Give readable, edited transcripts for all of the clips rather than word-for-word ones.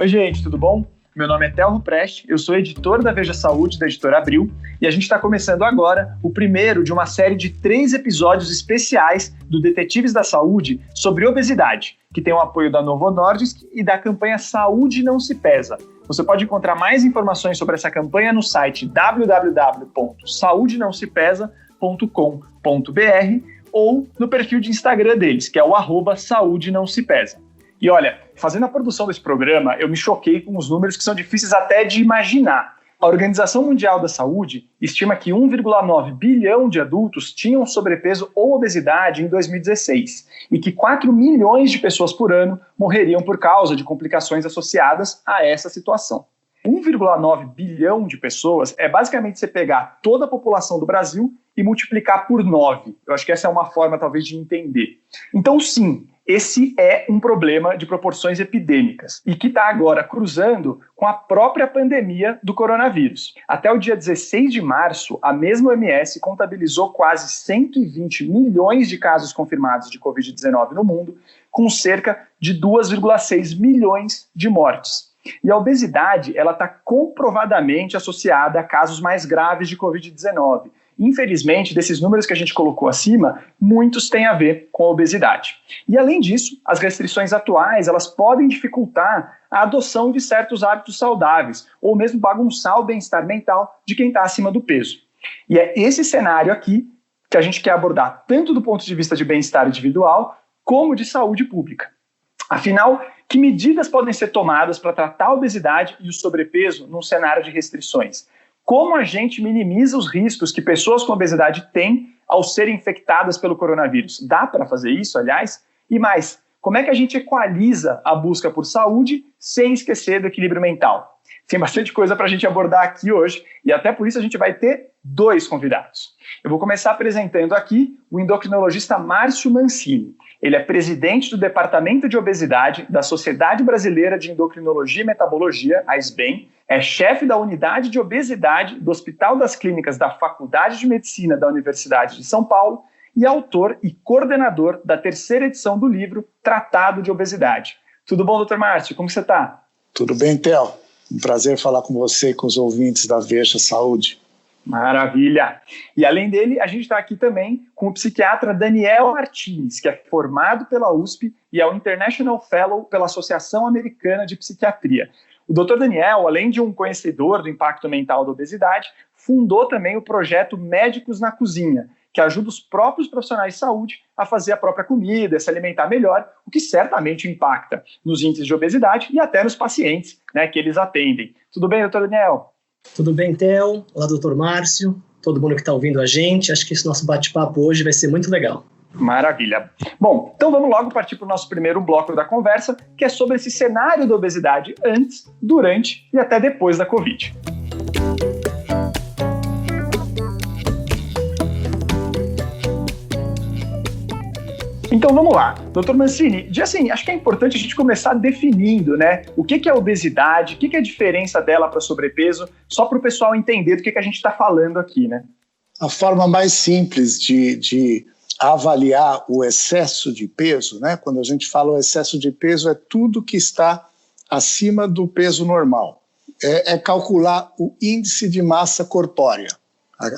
Oi, gente, tudo bom? Meu nome é Telmo Preste, eu sou editor da Veja Saúde, da editora Abril, e a gente está começando agora o primeiro de uma série de 3 episódios especiais do Detetives da Saúde sobre obesidade, que tem o apoio da Novo Nordisk e da campanha Saúde Não Se Pesa. Você pode encontrar mais informações sobre essa campanha no site www.saudenãosepesa.com.br ou no perfil de Instagram deles, que é o @SaúdeNãoSePesa. E olha, fazendo a produção desse programa, eu me choquei com os números que são difíceis até de imaginar. A Organização Mundial da Saúde estima que 1,9 bilhão de adultos tinham sobrepeso ou obesidade em 2016 e que 4 milhões de pessoas por ano morreriam por causa de complicações associadas a essa situação. 1,9 bilhão de pessoas é basicamente você pegar toda a população do Brasil e multiplicar por 9. Eu acho que essa é uma forma, talvez, de entender. Então, sim, esse é um problema de proporções epidêmicas e que está agora cruzando com a própria pandemia do coronavírus. Até o dia 16 de março, a mesma OMS contabilizou quase 120 milhões de casos confirmados de Covid-19 no mundo, com cerca de 2,6 milhões de mortes. E a obesidade, ela está comprovadamente associada a casos mais graves de Covid-19. Infelizmente, desses números que a gente colocou acima, muitos têm a ver com a obesidade. E além disso, as restrições atuais, elas podem dificultar a adoção de certos hábitos saudáveis, ou mesmo bagunçar o bem-estar mental de quem está acima do peso. E é esse cenário aqui que a gente quer abordar, tanto do ponto de vista de bem-estar individual, como de saúde pública. Afinal, que medidas podem ser tomadas para tratar a obesidade e o sobrepeso num cenário de restrições? Como a gente minimiza os riscos que pessoas com obesidade têm ao serem infectadas pelo coronavírus? Dá para fazer isso, aliás? E mais, como é que a gente equaliza a busca por saúde sem esquecer do equilíbrio mental? Tem bastante coisa para a gente abordar aqui hoje e até por isso a gente vai ter 2 convidados. Eu vou começar apresentando aqui o endocrinologista Márcio Mancini. Ele é presidente do Departamento de Obesidade da Sociedade Brasileira de Endocrinologia e Metabologia, a SBEM, é chefe da Unidade de Obesidade do Hospital das Clínicas da Faculdade de Medicina da Universidade de São Paulo e autor e coordenador da 3ª edição do livro Tratado de Obesidade. Tudo bom, doutor Márcio? Como você está? Tudo bem, Theo. Um prazer falar com você e com os ouvintes da Veja Saúde. Maravilha! E além dele, a gente está aqui também com o psiquiatra Daniel Martins, que é formado pela USP e é o International Fellow pela Associação Americana de Psiquiatria. O Dr. Daniel, além de um conhecedor do impacto mental da obesidade, fundou também o projeto Médicos na Cozinha, que ajuda os próprios profissionais de saúde a fazer a própria comida, a se alimentar melhor, o que certamente impacta nos índices de obesidade e até nos pacientes, né, que eles atendem. Tudo bem, doutor Daniel? Tudo bem, Theo? Olá, doutor Márcio, todo mundo que está ouvindo a gente. Acho que esse nosso bate-papo hoje vai ser muito legal. Maravilha. Bom, então vamos logo partir para o nosso primeiro bloco da conversa, que é sobre esse cenário da obesidade antes, durante e até depois da Covid. Então vamos lá, doutor Mancini, acho que é importante a gente começar definindo, né, o que é obesidade, o que é a diferença dela para sobrepeso, só para o pessoal entender do que a gente está falando aqui, né? A forma mais simples de avaliar o excesso de peso, né, quando a gente fala o excesso de peso, é tudo que está acima do peso normal. É calcular o índice de massa corpórea,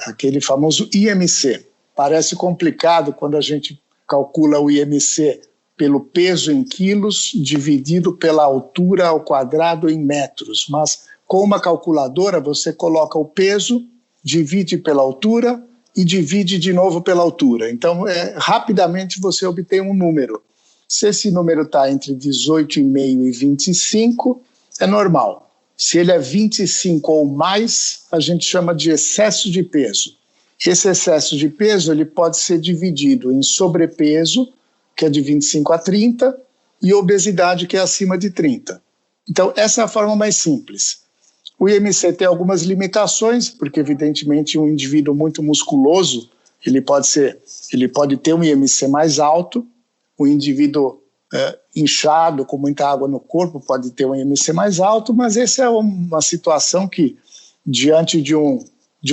aquele famoso IMC. Parece complicado quando a gente calcula o IMC pelo peso em quilos dividido pela altura ao quadrado em metros, mas com uma calculadora você coloca o peso, divide pela altura e divide de novo pela altura. Então, rapidamente você obtém um número. Se esse número está entre 18,5 e 25, é normal. Se ele é 25 ou mais, a gente chama de excesso de peso. Esse excesso de peso ele pode ser dividido em sobrepeso, que é de 25 a 30, e obesidade, que é acima de 30. Então, essa é a forma mais simples. O IMC tem algumas limitações, porque, evidentemente, um indivíduo muito musculoso, ele pode ter um IMC mais alto, o indivíduo inchado, com muita água no corpo, pode ter um IMC mais alto, mas essa é uma situação que, diante de um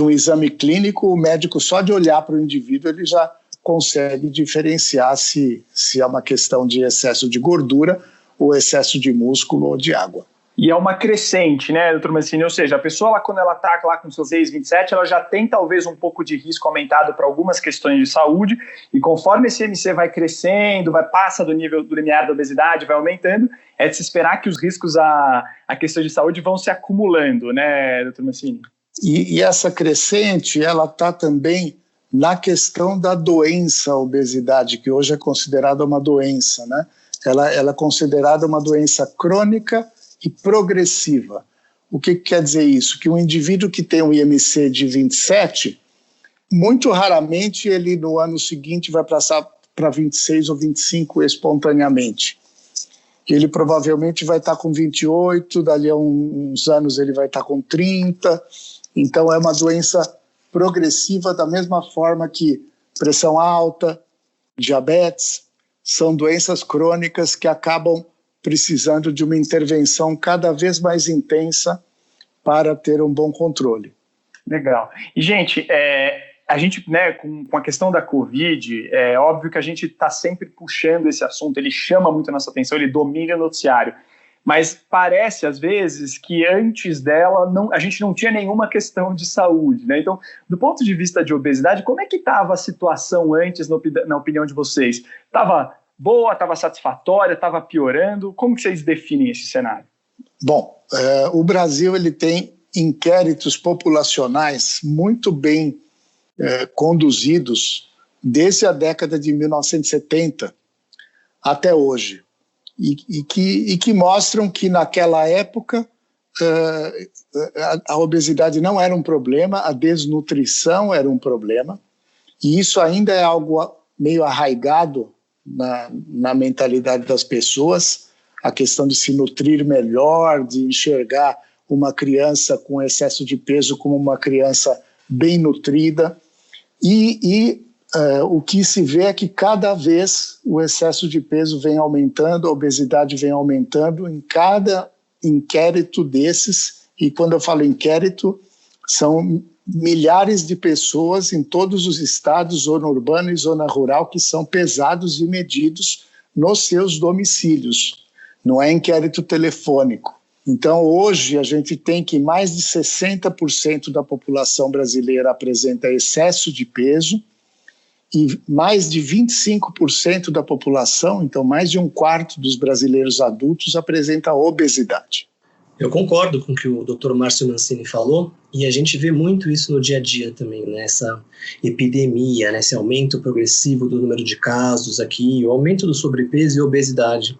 exame clínico, o médico, só de olhar para o indivíduo, ele já consegue diferenciar se é uma questão de excesso de gordura ou excesso de músculo ou de água. E é uma crescente, né, doutor Mancini? Ou seja, a pessoa, quando ela está lá com seus 27, ela já tem talvez um pouco de risco aumentado para algumas questões de saúde, e conforme esse IMC vai crescendo, passa do nível do limiar da obesidade, vai aumentando, é de se esperar que os riscos a questões de saúde vão se acumulando, né, doutor Mancini? E essa crescente, ela está também na questão da doença, a obesidade, que hoje é considerada uma doença, né? Ela é considerada uma doença crônica e progressiva. O que quer dizer isso? Que um indivíduo que tem um IMC de 27, muito raramente ele no ano seguinte vai passar para 26 ou 25 espontaneamente. Ele provavelmente vai estar com 28, dali a uns anos ele vai estar com 30. Então é uma doença progressiva da mesma forma que pressão alta, diabetes, são doenças crônicas que acabam precisando de uma intervenção cada vez mais intensa para ter um bom controle. Legal. E, gente, a gente, né, com a questão da Covid, é óbvio que a gente está sempre puxando esse assunto, ele chama muito a nossa atenção, ele domina o noticiário, mas parece, às vezes, que antes dela a gente não tinha nenhuma questão de saúde, né? Então, do ponto de vista de obesidade, como é que estava a situação antes, na opinião de vocês? Estava boa, estava satisfatória, estava piorando? Como que vocês definem esse cenário? Bom, o Brasil ele tem inquéritos populacionais muito bem conduzidos desde a década de 1970 até hoje e que mostram que naquela época a obesidade não era um problema, a desnutrição era um problema, e isso ainda é algo meio arraigado na mentalidade das pessoas, a questão de se nutrir melhor, de enxergar uma criança com excesso de peso como uma criança bem nutrida. E o que se vê é que cada vez o excesso de peso vem aumentando, a obesidade vem aumentando em cada inquérito desses, e quando eu falo inquérito, são milhares de pessoas em todos os estados, zona urbana e zona rural, que são pesados e medidos nos seus domicílios. Não é inquérito telefônico. Então, hoje, a gente tem que mais de 60% da população brasileira apresenta excesso de peso e mais de 25% da população, então mais de um quarto dos brasileiros adultos, apresenta obesidade. Eu concordo com o que o Dr. Márcio Mancini falou, e a gente vê muito isso no dia a dia também, né? Essa epidemia, né? Esse aumento progressivo do número de casos aqui, o aumento do sobrepeso e obesidade.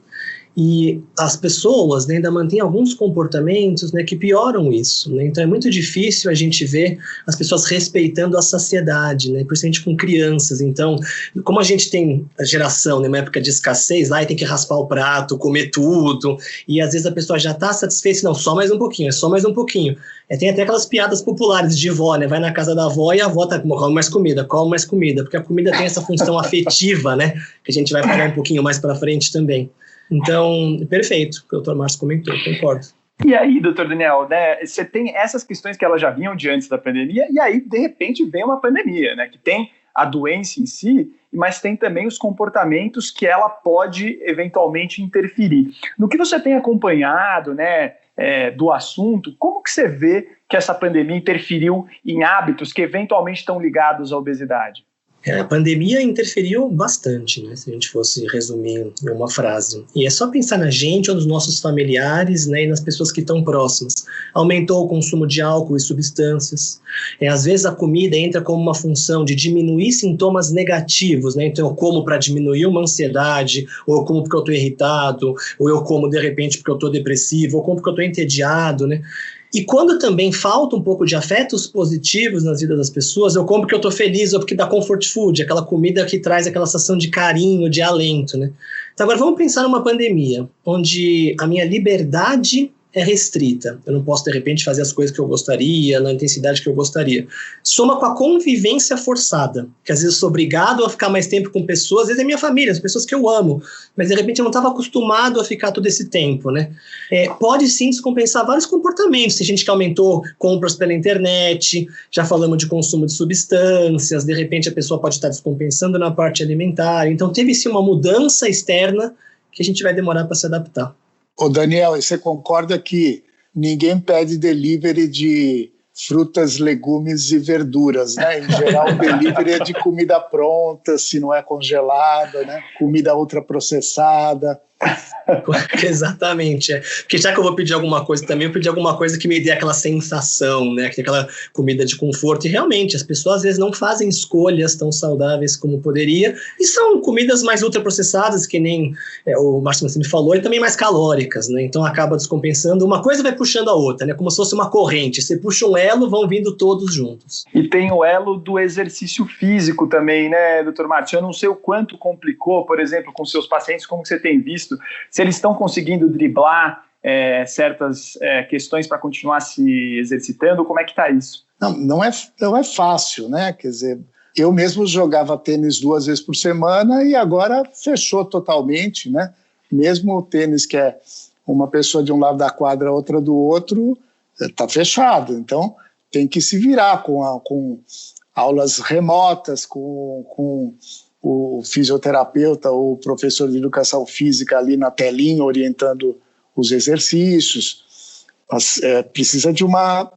E as pessoas, né, ainda mantêm alguns comportamentos, né, que pioram isso, né? Então é muito difícil a gente ver as pessoas respeitando a saciedade, né, principalmente com crianças. Então, como a gente tem a geração, né, uma época de escassez, lá e tem que raspar o prato, comer tudo, e às vezes a pessoa já está satisfeita, não, só mais um pouquinho, é só mais um pouquinho. Tem até aquelas piadas populares de vó, né, vai na casa da avó e a avó tá, come mais comida, porque a comida tem essa função afetiva, né, que a gente vai falar um pouquinho mais para frente também. Então, perfeito, o que o Dr. Márcio comentou, concordo. E aí, doutor Daniel, né, você tem essas questões que elas já vinham de antes da pandemia, e aí, de repente, vem uma pandemia, né, que tem a doença em si, mas tem também os comportamentos que ela pode, eventualmente, interferir. No que você tem acompanhado, né, do assunto, como que você vê que essa pandemia interferiu em hábitos que, eventualmente, estão ligados à obesidade? A pandemia interferiu bastante, né, se a gente fosse resumir em uma frase. E é só pensar na gente ou nos nossos familiares, né, e nas pessoas que estão próximas. Aumentou o consumo de álcool e substâncias. Às vezes a comida entra como uma função de diminuir sintomas negativos, né? Então eu como para diminuir uma ansiedade, ou eu como porque eu estou irritado, ou eu como de repente porque eu estou depressivo, ou como porque eu estou entediado, né? E quando também falta um pouco de afetos positivos nas vidas das pessoas, eu como porque eu estou feliz ou porque dá comfort food, aquela comida que traz aquela sensação de carinho, de alento, né? Então agora vamos pensar numa pandemia, onde a minha liberdade é restrita. Eu não posso, de repente, fazer as coisas que eu gostaria, na intensidade que eu gostaria. Soma com a convivência forçada, que às vezes eu sou obrigado a ficar mais tempo com pessoas, às vezes é minha família, as pessoas que eu amo, mas de repente eu não estava acostumado a ficar todo esse tempo, né? Pode sim descompensar vários comportamentos. Tem gente que aumentou compras pela internet, já falamos de consumo de substâncias, de repente a pessoa pode estar descompensando na parte alimentar. Então teve sim uma mudança externa que a gente vai demorar para se adaptar. Ô Daniel, você concorda que ninguém pede delivery de frutas, legumes e verduras, né? Em geral, o delivery é de comida pronta, se não é congelada, né? Comida ultraprocessada. Exatamente, porque já que eu vou pedir alguma coisa também, eu pedi alguma coisa que me dê aquela sensação, né, que tem aquela comida de conforto, e realmente as pessoas às vezes não fazem escolhas tão saudáveis como poderia, e são comidas mais ultraprocessadas, que nem o Márcio me falou, e também mais calóricas, né, então acaba descompensando, uma coisa vai puxando a outra, né, como se fosse uma corrente, você puxa um elo, vão vindo todos juntos. E tem o elo do exercício físico também, né, doutor Márcio? Eu não sei o quanto complicou, por exemplo, com seus pacientes, como você tem visto, se eles estão conseguindo driblar certas questões para continuar se exercitando, como é que está isso? Não é fácil, né? Quer dizer, eu mesmo jogava tênis 2 vezes por semana e agora fechou totalmente, né? Mesmo o tênis que é uma pessoa de um lado da quadra, outra do outro, está fechado. Então, tem que se virar com aulas remotas, com o fisioterapeuta ou o professor de educação física ali na telinha orientando os exercícios. Mas, precisa de uma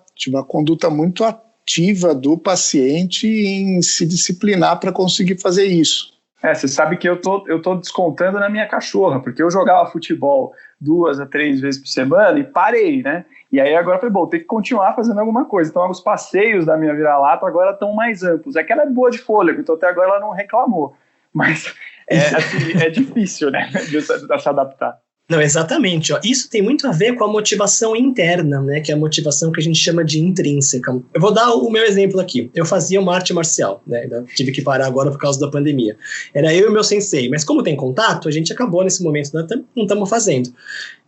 conduta muito ativa do paciente em se disciplinar para conseguir fazer isso. Você sabe que eu tô descontando na minha cachorra, porque eu jogava futebol 2 a 3 vezes por semana e parei, né? E aí agora eu falei, tem que continuar fazendo alguma coisa. Então os passeios da minha vira-lata agora estão mais amplos. É que ela é boa de fôlego, então até agora ela não reclamou. Mas é difícil, né, de se adaptar. Não, exatamente. Isso tem muito a ver com a motivação interna, né? Que é a motivação que a gente chama de intrínseca. Eu vou dar o meu exemplo aqui. Eu fazia uma arte marcial, né? Tive que parar agora por causa da pandemia. Era eu e meu sensei, mas como tem contato, a gente acabou nesse momento, não estamos fazendo.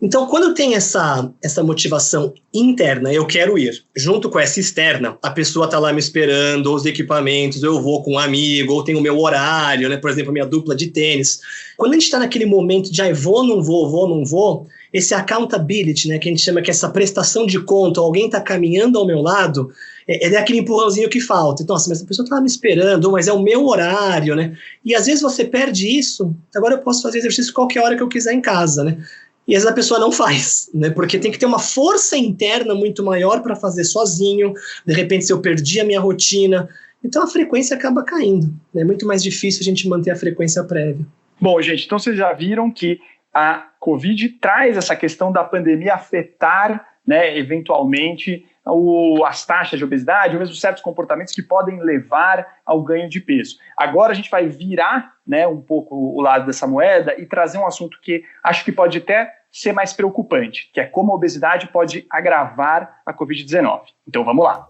Então, quando tem essa motivação interna, eu quero ir, junto com essa externa, a pessoa está lá me esperando, os equipamentos, eu vou com um amigo, ou tenho o meu horário, né? Por exemplo, a minha dupla de tênis. Quando a gente está naquele momento de vou, não vou, esse accountability, né, que a gente chama que essa prestação de conta, alguém está caminhando ao meu lado, é aquele empurrãozinho que falta. Então, mas a pessoa está me esperando, mas é o meu horário, né? E às vezes você perde isso, agora eu posso fazer exercício qualquer hora que eu quiser em casa, né? E às vezes a pessoa não faz, né? Porque tem que ter uma força interna muito maior para fazer sozinho, de repente se eu perdi a minha rotina, então a frequência acaba caindo, né? É muito mais difícil a gente manter a frequência prévia. Bom, gente, então vocês já viram que a Covid traz essa questão da pandemia afetar, né, eventualmente as taxas de obesidade, ou mesmo certos comportamentos que podem levar ao ganho de peso. Agora a gente vai virar, né, um pouco o lado dessa moeda e trazer um assunto que acho que pode até ser mais preocupante, que é como a obesidade pode agravar a Covid-19. Então vamos lá.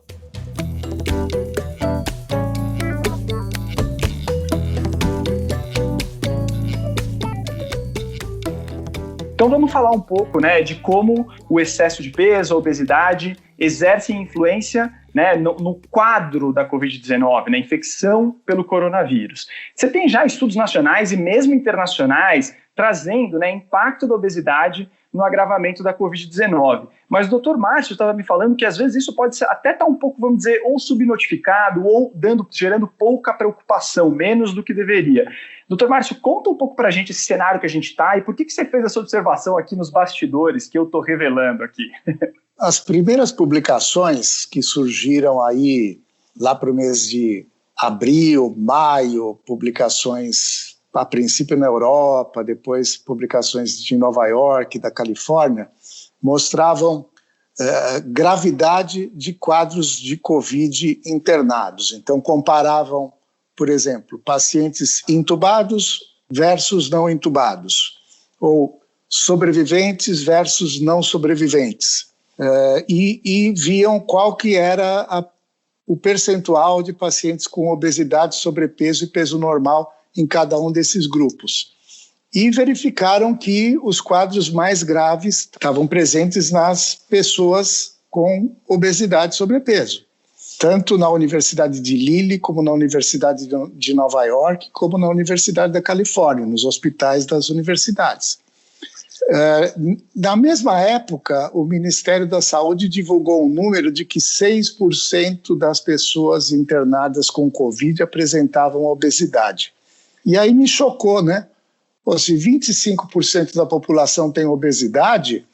Então vamos falar um pouco, né, de como o excesso de peso, a obesidade, exercem influência, né, no quadro da Covid-19, na infecção pelo coronavírus. Você tem já estudos nacionais e mesmo internacionais trazendo, né, impacto da obesidade no agravamento da Covid-19. Mas o Dr. Márcio estava me falando que às vezes isso pode ser, até estar um pouco, vamos dizer, ou subnotificado ou gerando pouca preocupação, menos do que deveria. Dr. Márcio, conta um pouco para a gente esse cenário que a gente está e por que você fez essa observação aqui nos bastidores que eu estou revelando aqui. As primeiras publicações que surgiram aí lá para o mês de abril, maio, publicações a princípio na Europa, depois publicações de Nova York, da Califórnia, mostravam gravidade de quadros de Covid internados. Então, comparavam, por exemplo, pacientes intubados versus não intubados, ou sobreviventes versus não sobreviventes, e viam qual que era o percentual de pacientes com obesidade, sobrepeso e peso normal em cada um desses grupos. E verificaram que os quadros mais graves estavam presentes nas pessoas com obesidade e sobrepeso, tanto na Universidade de Lilly, como na Universidade de Nova York, como na Universidade da Califórnia, nos hospitais das universidades. Na mesma época, o Ministério da Saúde divulgou um número de que 6% das pessoas internadas com Covid apresentavam obesidade. E aí me chocou, né? Pô, se 25% da população tem obesidade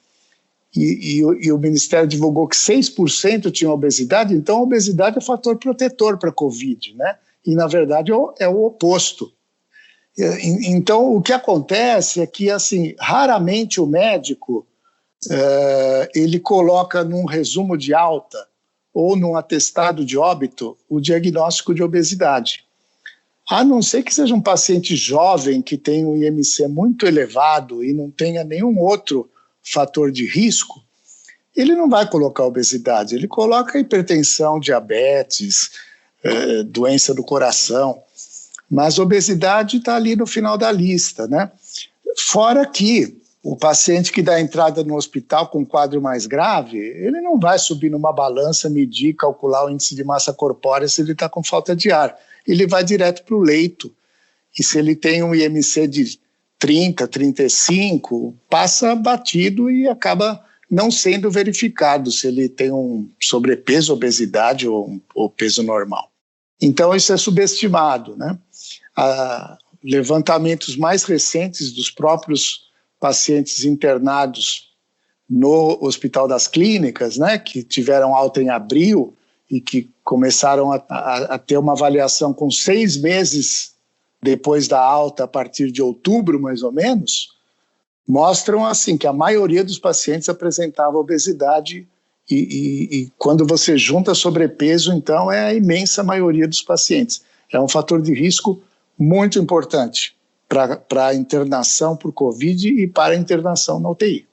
e o Ministério divulgou que 6% tinham obesidade, então a obesidade é fator protetor para a Covid, né? E, na verdade, é o oposto. Então, o que acontece é que, assim, raramente o médico ele coloca num resumo de alta ou num atestado de óbito o diagnóstico de obesidade. A não ser que seja um paciente jovem que tem um IMC muito elevado e não tenha nenhum outro fator de risco, ele não vai colocar obesidade, ele coloca hipertensão, diabetes, doença do coração, mas obesidade está ali no final da lista, né? Fora que o paciente que dá entrada no hospital com um quadro mais grave, ele não vai subir numa balança, medir, calcular o índice de massa corpórea se ele está com falta de ar. Ele vai direto para o leito. E se ele tem um IMC de 30, 35, passa batido e acaba não sendo verificado se ele tem um sobrepeso, obesidade ou peso normal. Então, isso é subestimado, né? Levantamentos mais recentes dos próprios pacientes internados no Hospital das Clínicas, né, que tiveram alta em abril e que começaram a ter uma avaliação com 6 meses depois da alta, a partir de outubro, mais ou menos, mostram assim que a maioria dos pacientes apresentava obesidade e quando você junta sobrepeso, então é a imensa maioria dos pacientes. É um fator de risco muito importante para a internação por Covid e para a internação na UTI.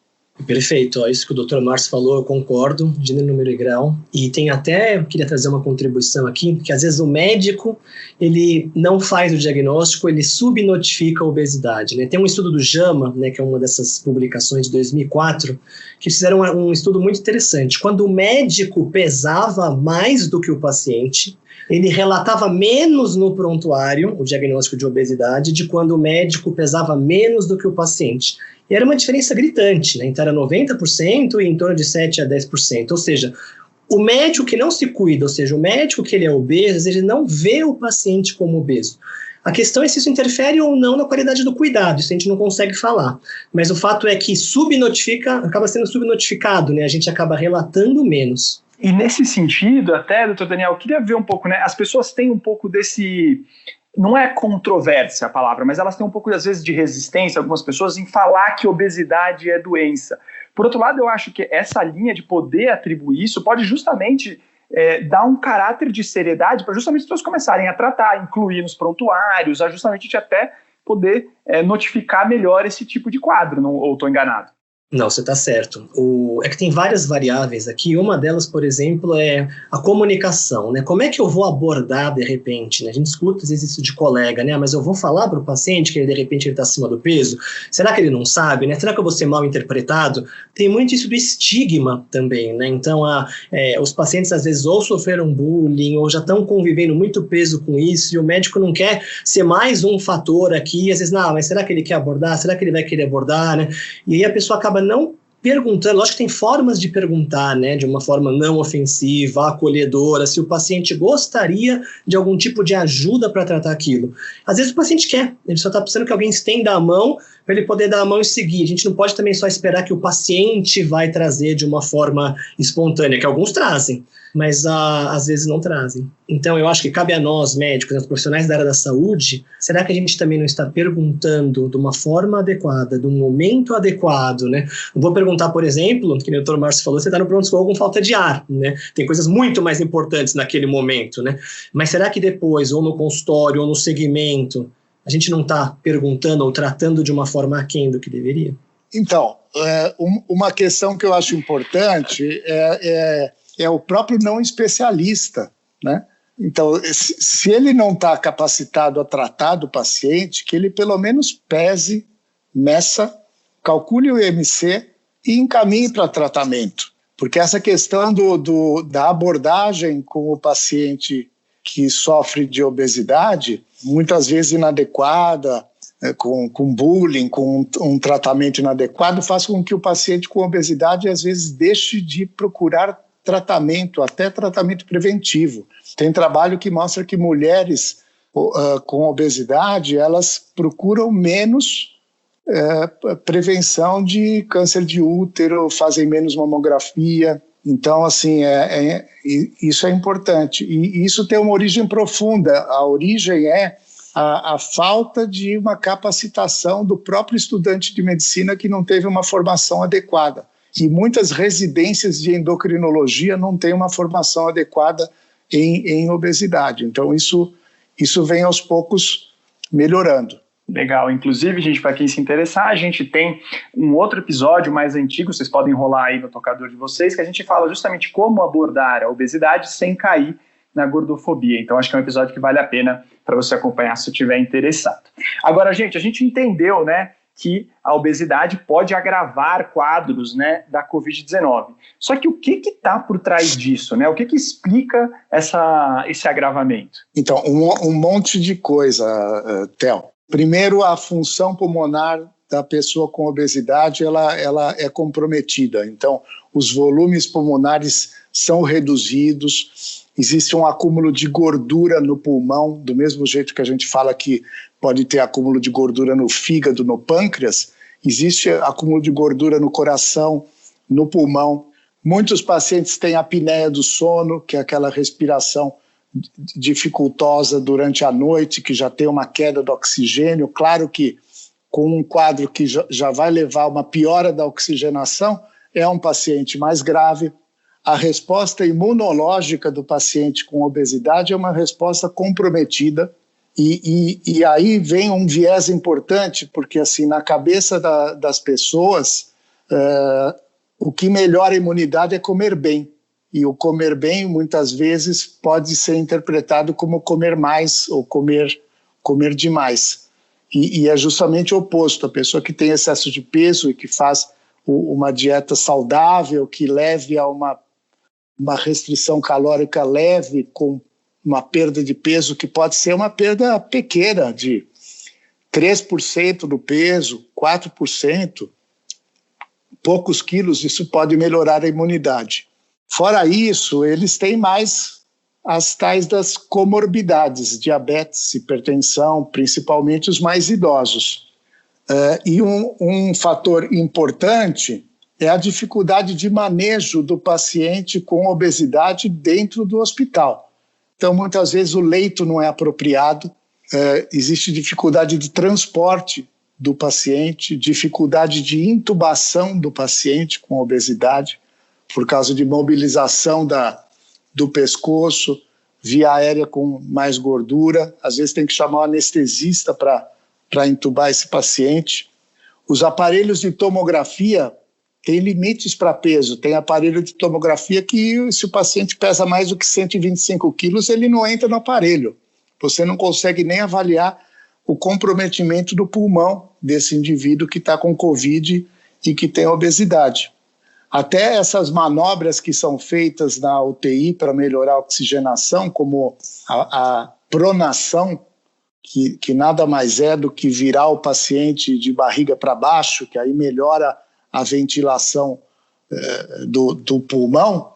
Perfeito, ó, isso que o Dr. Márcio falou, eu concordo, gênero, número e grau. E tem até, eu queria trazer uma contribuição aqui, que às vezes o médico, ele não faz o diagnóstico, ele subnotifica a obesidade, né? Tem um estudo do JAMA, né, que é uma dessas publicações de 2004, que fizeram um estudo muito interessante. Quando o médico pesava mais do que o paciente, ele relatava menos no prontuário o diagnóstico de obesidade de quando o médico pesava menos do que o paciente. E era uma diferença gritante, né? Então era 90% e em torno de 7 a 10%. Ou seja, o médico que não se cuida, ou seja, o médico que ele é obeso, ele não vê o paciente como obeso. A questão é se isso interfere ou não na qualidade do cuidado, isso a gente não consegue falar. Mas o fato é que acaba sendo subnotificado, né? A gente acaba relatando menos. E nesse sentido, até, doutor Daniel, eu queria ver um pouco, né? As pessoas têm um pouco desse... Não é controvérsia a palavra, mas elas têm um pouco, às vezes, de resistência, algumas pessoas, em falar que obesidade é doença. Por outro lado, eu acho que essa linha de poder atribuir isso pode justamente dar um caráter de seriedade para justamente as pessoas começarem a tratar, incluir nos prontuários, a justamente a gente até poder notificar melhor esse tipo de quadro, não, ou estou enganado? Não, você está certo. É que tem várias variáveis aqui. Uma delas, por exemplo, é a comunicação, né? Como é que eu vou abordar de repente, né? A gente escuta às vezes isso de colega, né? Mas eu vou falar para o paciente que ele, de repente ele está acima do peso? Será que ele não sabe, né? Será que eu vou ser mal interpretado? Tem muito isso do estigma também, né? Então, os pacientes às vezes ou sofreram bullying ou já estão convivendo muito peso com isso e o médico não quer ser mais um fator aqui. Às vezes, não, mas será que ele quer abordar? Será que ele vai querer abordar, né? E aí a pessoa acaba não perguntando, lógico que tem formas de perguntar, né, de uma forma não ofensiva, acolhedora, se o paciente gostaria de algum tipo de ajuda para tratar aquilo. Às vezes o paciente quer, ele só está precisando que alguém estenda a mão para ele poder dar a mão e seguir. A gente não pode também só esperar que o paciente vai trazer de uma forma espontânea, que alguns trazem, mas às vezes não trazem. Então eu acho que cabe a nós, médicos, os profissionais da área da saúde, será que a gente também não está perguntando de uma forma adequada, de um momento adequado, né? Não vou perguntar, por exemplo, que o Dr. Márcio falou, você está no pronto-socorro com falta de ar, né? Tem coisas muito mais importantes naquele momento, né? Mas será que depois, ou no consultório, ou no segmento, a gente não está perguntando ou tratando de uma forma aquém do que deveria? Então, uma questão que eu acho importante é o próprio não especialista, né? Então, se ele não está capacitado a tratar do paciente, que ele pelo menos pese, meça, calcule o IMC e encaminhe para tratamento. Porque essa questão da abordagem com o paciente que sofre de obesidade, muitas vezes inadequada, com bullying, com um tratamento inadequado, faz com que o paciente com obesidade, às vezes, deixe de procurar tratamento, até tratamento preventivo. Tem trabalho que mostra que mulheres com obesidade, elas procuram menos prevenção de câncer de útero, fazem menos mamografia. Então, assim, isso é importante. E isso tem uma origem profunda. A origem é a falta de uma capacitação do próprio estudante de medicina que não teve uma formação adequada. E muitas residências de endocrinologia não têm uma formação adequada em obesidade. Então, isso vem aos poucos melhorando. Legal. Inclusive, gente, para quem se interessar, a gente tem um outro episódio mais antigo, vocês podem rolar aí no tocador de vocês, que a gente fala justamente como abordar a obesidade sem cair na gordofobia. Então, acho que é um episódio que vale a pena para você acompanhar se estiver interessado. Agora, gente, a gente entendeu, né, que a obesidade pode agravar quadros, né, da Covid-19. Só que o que está por trás disso, né? O que explica esse agravamento? Então, um monte de coisa, Theo. Primeiro, a função pulmonar da pessoa com obesidade ela é comprometida. Então, os volumes pulmonares são reduzidos, existe um acúmulo de gordura no pulmão, do mesmo jeito que a gente fala que pode ter acúmulo de gordura no fígado, no pâncreas, existe acúmulo de gordura no coração, no pulmão. Muitos pacientes têm apneia do sono, que é aquela respiração dificultosa durante a noite, que já tem uma queda do oxigênio. Claro que com um quadro que já vai levar a uma piora da oxigenação, é um paciente mais grave. A resposta imunológica do paciente com obesidade é uma resposta comprometida. E aí vem um viés importante, porque assim, na cabeça das pessoas, o que melhora a imunidade é comer bem. E o comer bem, muitas vezes, pode ser interpretado como comer mais ou comer demais. E é justamente o oposto. A pessoa que tem excesso de peso e que faz uma dieta saudável, que leve a uma restrição calórica leve, com uma perda de peso que pode ser uma perda pequena, de 3% do peso, 4%, poucos quilos, isso pode melhorar a imunidade. Fora isso, eles têm mais as tais das comorbidades, diabetes, hipertensão, principalmente os mais idosos. E um fator importante é a dificuldade de manejo do paciente com obesidade dentro do hospital. Então, muitas vezes o leito não é apropriado, existe dificuldade de transporte do paciente, dificuldade de intubação do paciente com obesidade, por causa de mobilização do pescoço, via aérea com mais gordura. Às vezes tem que chamar um anestesista para intubar esse paciente. Os aparelhos de tomografia têm limites para peso. Tem aparelho de tomografia que, se o paciente pesa mais do que 125 quilos, ele não entra no aparelho. Você não consegue nem avaliar o comprometimento do pulmão desse indivíduo que está com Covid e que tem obesidade. Até essas manobras que são feitas na UTI para melhorar a oxigenação, como a pronação, que nada mais é do que virar o paciente de barriga para baixo, que aí melhora a ventilação do pulmão,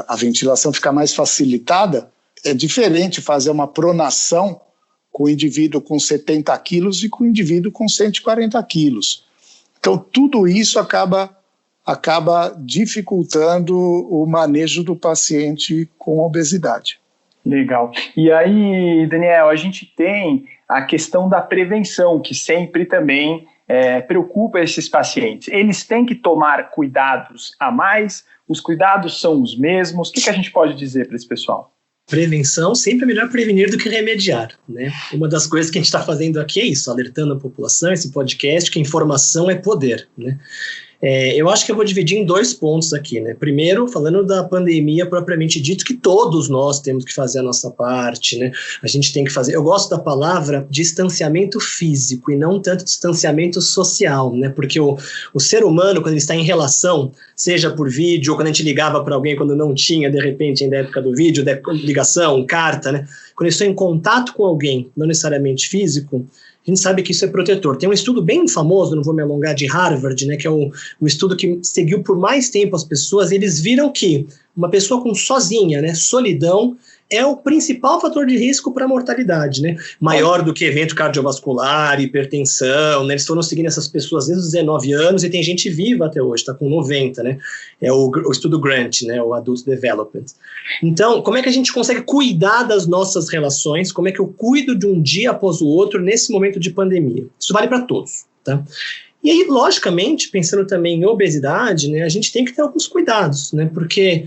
a ventilação fica mais facilitada. É diferente fazer uma pronação com o indivíduo com 70 quilos e com o indivíduo com 140 quilos. Então, tudo isso acaba dificultando o manejo do paciente com obesidade. Legal. E aí, Daniel, a gente tem a questão da prevenção, que sempre também preocupa esses pacientes. Eles têm que tomar cuidados a mais? Os cuidados são os mesmos? O que a gente pode dizer para esse pessoal? Prevenção, sempre é melhor prevenir do que remediar, né? Uma das coisas que a gente está fazendo aqui é isso, alertando a população, esse podcast, que informação é poder, né? Eu acho que eu vou dividir em 2 pontos aqui, né? Primeiro, falando da pandemia propriamente dito, que todos nós temos que fazer a nossa parte, né? A gente tem que fazer... Eu gosto da palavra distanciamento físico e não tanto distanciamento social, né? Porque o ser humano, quando ele está em relação, seja por vídeo ou quando a gente ligava para alguém quando não tinha, de repente, ainda na época do vídeo, ligação, carta, né? Quando eu estou em contato com alguém, não necessariamente físico, a gente sabe que isso é protetor. Tem um estudo bem famoso, não vou me alongar, de Harvard, né, que é o estudo que seguiu por mais tempo as pessoas, e eles viram que uma pessoa sozinha, né, solidão, é o principal fator de risco para a mortalidade, né? Maior do que evento cardiovascular, hipertensão, né? Eles foram seguindo essas pessoas desde os 19 anos e tem gente viva até hoje, está com 90, né? É o estudo GRANT, né? O Adult Development. Então, como é que a gente consegue cuidar das nossas relações? Como é que eu cuido de um dia após o outro nesse momento de pandemia? Isso vale para todos, tá? E aí, logicamente, pensando também em obesidade, né, a gente tem que ter alguns cuidados, né, porque,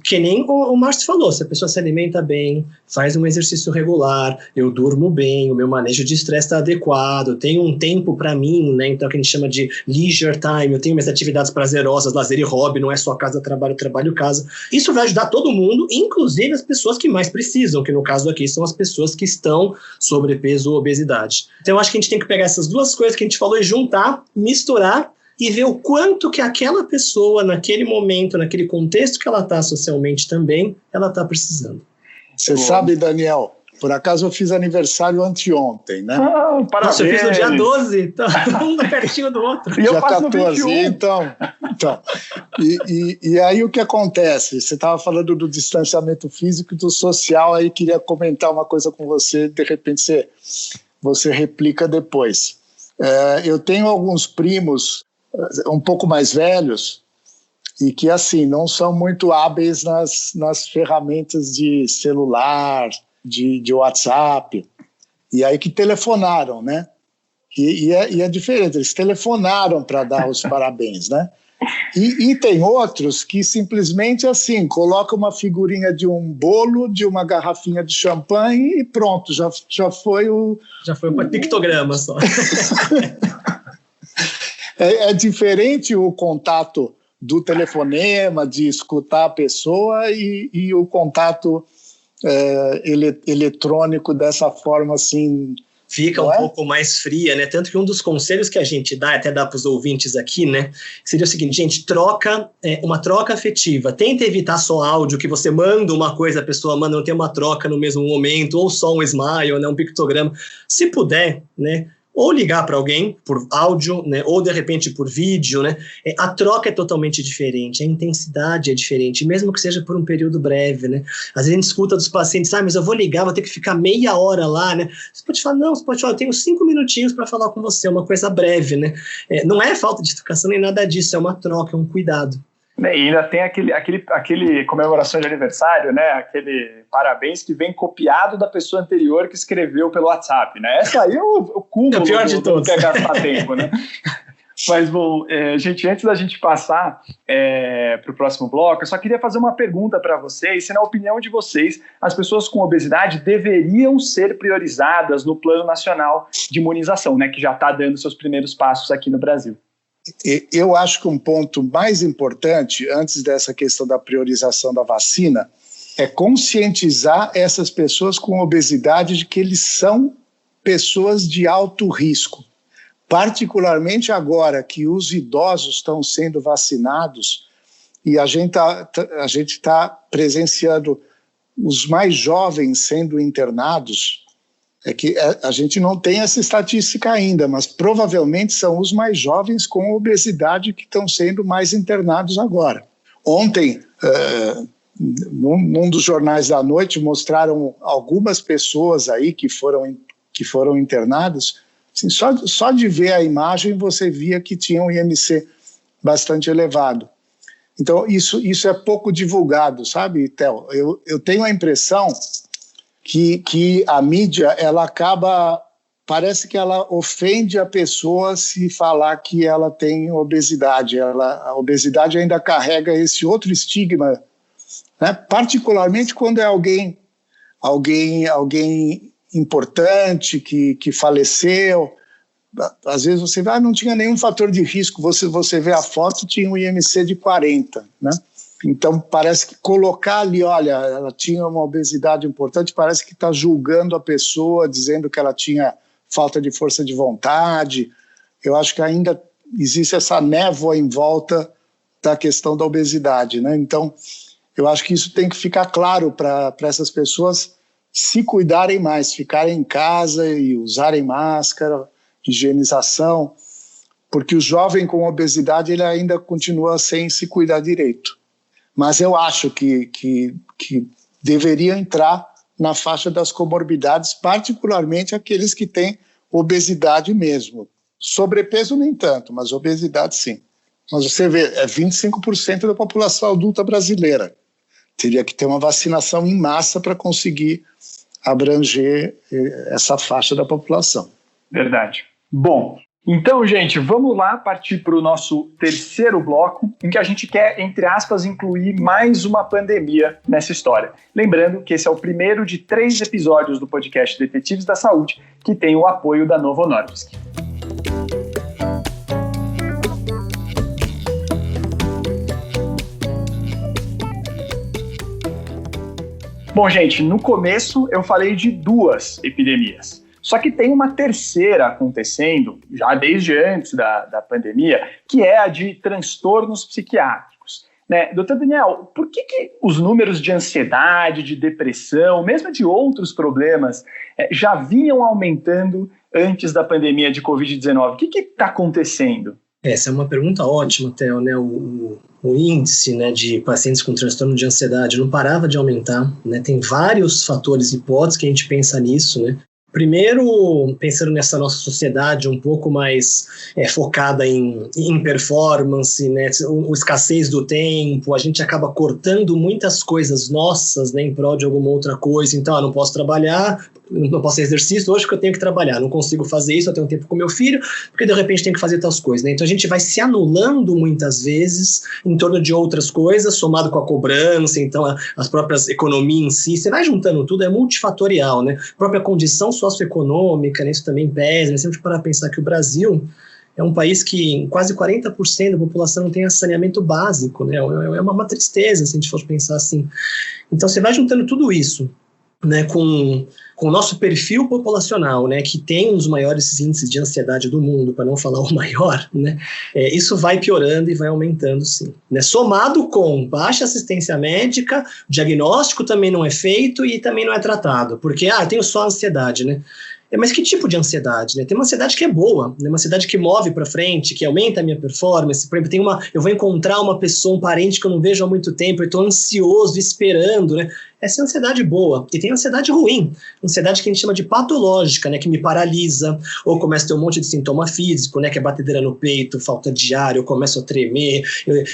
que nem o Márcio falou, se a pessoa se alimenta bem, faz um exercício regular, eu durmo bem, o meu manejo de estresse está adequado, eu tenho um tempo para mim, né, então que a gente chama de leisure time, eu tenho minhas atividades prazerosas, lazer e hobby, não é só casa, trabalho, casa. Isso vai ajudar todo mundo, inclusive as pessoas que mais precisam, que no caso aqui são as pessoas que estão sobrepeso ou obesidade. Então eu acho que a gente tem que pegar essas duas coisas que a gente falou e juntar, misturar e ver o quanto que aquela pessoa, naquele momento, naquele contexto que ela está socialmente também, ela está precisando. Você sabe, Daniel, por acaso eu fiz aniversário anteontem, né? Parabéns! Nossa, eu fiz no dia 12, então, um pertinho do outro. E eu dia faço 14, no 21. então. E aí o que acontece? Você estava falando do distanciamento físico e do social, aí queria comentar uma coisa com você, de repente você replica depois. Eu tenho alguns primos um pouco mais velhos e que, assim, não são muito hábeis nas ferramentas de celular, de WhatsApp, e aí que telefonaram, né? E é diferente, eles telefonaram para dar os parabéns, né? E tem outros que simplesmente, assim, colocam uma figurinha de um bolo, de uma garrafinha de champanhe e pronto, já foi o... Já foi um pictograma só. É diferente o contato do telefonema, de escutar a pessoa e o contato eletrônico dessa forma assim... Fica um pouco mais fria, né? Tanto que um dos conselhos que a gente dá, até dá para os ouvintes aqui, né? Seria o seguinte, gente, uma troca afetiva. Tenta evitar só áudio, que você manda uma coisa, a pessoa manda, não tem uma troca no mesmo momento, ou só um smile, né? Um pictograma. Se puder, né? Ou ligar para alguém por áudio, né, ou de repente por vídeo, né, a troca é totalmente diferente, a intensidade é diferente, mesmo que seja por um período breve, né. Às vezes a gente escuta dos pacientes, mas eu vou ligar, vou ter que ficar meia hora lá, né. Você pode falar, não, você pode falar, eu tenho 5 minutinhos para falar com você, é uma coisa breve, né. Não é falta de educação nem nada disso, é uma troca, é um cuidado. E ainda tem aquele comemoração de aniversário, né? Aquele parabéns que vem copiado da pessoa anterior que escreveu pelo WhatsApp, né? Essa aí é o cúmulo é o pior de todos. Que é gastar tempo, né? Mas, bom, gente, antes da gente passar para o próximo bloco, eu só queria fazer uma pergunta para vocês, se na opinião de vocês, as pessoas com obesidade deveriam ser priorizadas no Plano Nacional de Imunização, né? Que já está dando seus primeiros passos aqui no Brasil. Eu acho que um ponto mais importante, antes dessa questão da priorização da vacina, é conscientizar essas pessoas com obesidade de que eles são pessoas de alto risco. Particularmente agora que os idosos estão sendo vacinados e a gente tá presenciando os mais jovens sendo internados. É que a gente não tem essa estatística ainda, mas provavelmente são os mais jovens com obesidade que estão sendo mais internados agora. Ontem, num dos jornais da noite, mostraram algumas pessoas aí que foram internadas. Assim, só de ver a imagem você via que tinha um IMC bastante elevado. Então, isso é pouco divulgado, sabe, Theo? Eu tenho a impressão que a mídia, parece que ela ofende a pessoa se falar que ela tem obesidade. A obesidade ainda carrega esse outro estigma, né? Particularmente quando é alguém importante que faleceu. Às vezes você vê, não tinha nenhum fator de risco, você vê a foto, tinha um IMC de 40, né? Então, parece que colocar ali, olha, ela tinha uma obesidade importante, parece que está julgando a pessoa, dizendo que ela tinha falta de força de vontade. Eu acho que ainda existe essa névoa em volta da questão da obesidade, né? Então, eu acho que isso tem que ficar claro para essas pessoas se cuidarem mais, ficarem em casa e usarem máscara, higienização, porque o jovem com obesidade ele ainda continua sem se cuidar direito. Mas eu acho que deveria entrar na faixa das comorbidades, particularmente aqueles que têm obesidade mesmo. Sobrepeso nem tanto, mas obesidade sim. Mas você vê, é 25% da população adulta brasileira. Teria que ter uma vacinação em massa para conseguir abranger essa faixa da população. Verdade. Bom, então, gente, vamos lá partir para o nosso terceiro bloco, em que a gente quer, entre aspas, incluir mais uma pandemia nessa história. Lembrando que esse é o primeiro de 3 episódios do podcast Detetives da Saúde, que tem o apoio da Novo Nordisk. Bom, gente, no começo eu falei de 2 epidemias. Só que tem uma terceira acontecendo, já desde antes da pandemia, que é a de transtornos psiquiátricos. Né? Doutor Daniel, por que os números de ansiedade, de depressão, mesmo de outros problemas, já vinham aumentando antes da pandemia de Covid-19? O que está acontecendo? Essa é uma pergunta ótima, Theo, né? O índice, né, de pacientes com transtorno de ansiedade não parava de aumentar, né? Tem vários fatores e hipóteses que a gente pensa nisso, né? Primeiro, pensando nessa nossa sociedade um pouco mais focada em performance, né, a escassez do tempo, a gente acaba cortando muitas coisas nossas, né, em prol de alguma outra coisa. Então, não posso trabalhar, não posso fazer exercício hoje porque eu tenho que trabalhar, não consigo fazer isso, eu tenho tempo com meu filho, porque de repente tenho que fazer tais coisas. Né? Então, a gente vai se anulando muitas vezes em torno de outras coisas, somado com a cobrança, então as próprias economias em si, você vai juntando tudo, é multifatorial, né? A própria condição socioeconômica, né, isso também pesa, né? Sempre para pensar que o Brasil é um país que quase 40% da população não tem saneamento básico, né? É uma tristeza se a gente for pensar assim. Então você vai juntando tudo isso, né, com o nosso perfil populacional, né, que tem um dos maiores índices de ansiedade do mundo, para não falar o maior, né, isso vai piorando e vai aumentando, sim. Né, somado com baixa assistência médica, o diagnóstico também não é feito e também não é tratado, porque, eu tenho só ansiedade, né. Mas que tipo de ansiedade? Né? Tem uma ansiedade que é boa, né? Uma ansiedade que move para frente, que aumenta a minha performance. Por exemplo, eu vou encontrar uma pessoa, um parente que eu não vejo há muito tempo, eu estou ansioso, esperando, né? Essa é ansiedade boa. E tem ansiedade ruim, ansiedade que a gente chama de patológica, né? Que me paralisa, ou começa a ter um monte de sintoma físico, né? Que é batedeira no peito, falta de ar, eu começo a tremer,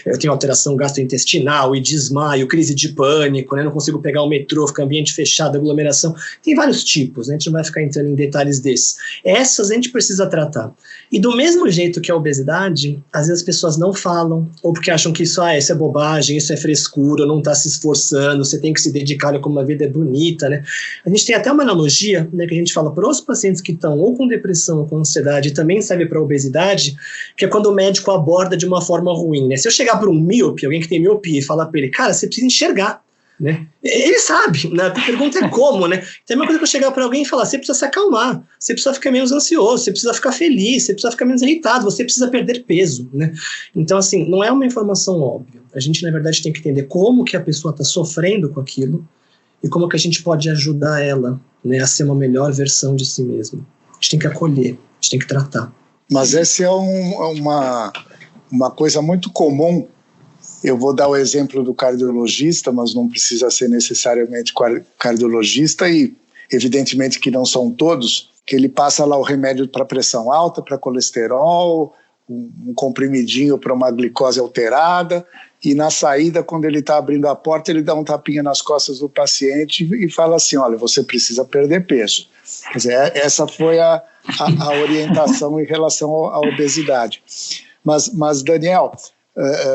eu tenho alteração gastrointestinal e desmaio, crise de pânico, né? Não consigo pegar o metrô, fica ambiente fechado, aglomeração. Tem vários tipos, né? A gente não vai ficar entrando em detalhes desses. Essas a gente precisa tratar. E do mesmo jeito que a obesidade, às vezes as pessoas não falam, ou porque acham que isso é bobagem, isso é frescura, não está se esforçando, você tem que se dedicar, olha como a vida é bonita, né? A gente tem até uma analogia, né, que a gente fala para os pacientes que estão ou com depressão ou com ansiedade, e também serve para a obesidade, que é quando o médico aborda de uma forma ruim, né? Se eu chegar para um míope, alguém que tem miopia, e falar para ele, cara, você precisa enxergar, né? Ele sabe, né? A pergunta é como, né? Então é uma coisa que eu chegar para alguém e falar, você precisa se acalmar, você precisa ficar menos ansioso, você precisa ficar feliz, você precisa ficar menos irritado, você precisa perder peso, né? Então, assim, não é uma informação óbvia. A gente, na verdade, tem que entender como que a pessoa está sofrendo com aquilo e como que a gente pode ajudar ela, né, a ser uma melhor versão de si mesma. A gente tem que acolher, a gente tem que tratar. Mas essa é uma coisa muito comum. Eu vou dar o exemplo do cardiologista, mas não precisa ser necessariamente cardiologista e, evidentemente, que não são todos, que ele passa lá o remédio para pressão alta, para colesterol, um comprimidinho para uma glicose alterada, e na saída, quando ele está abrindo a porta, ele dá um tapinha nas costas do paciente e fala assim, olha, você precisa perder peso. Quer dizer, essa foi a orientação em relação à obesidade. Mas Daniel,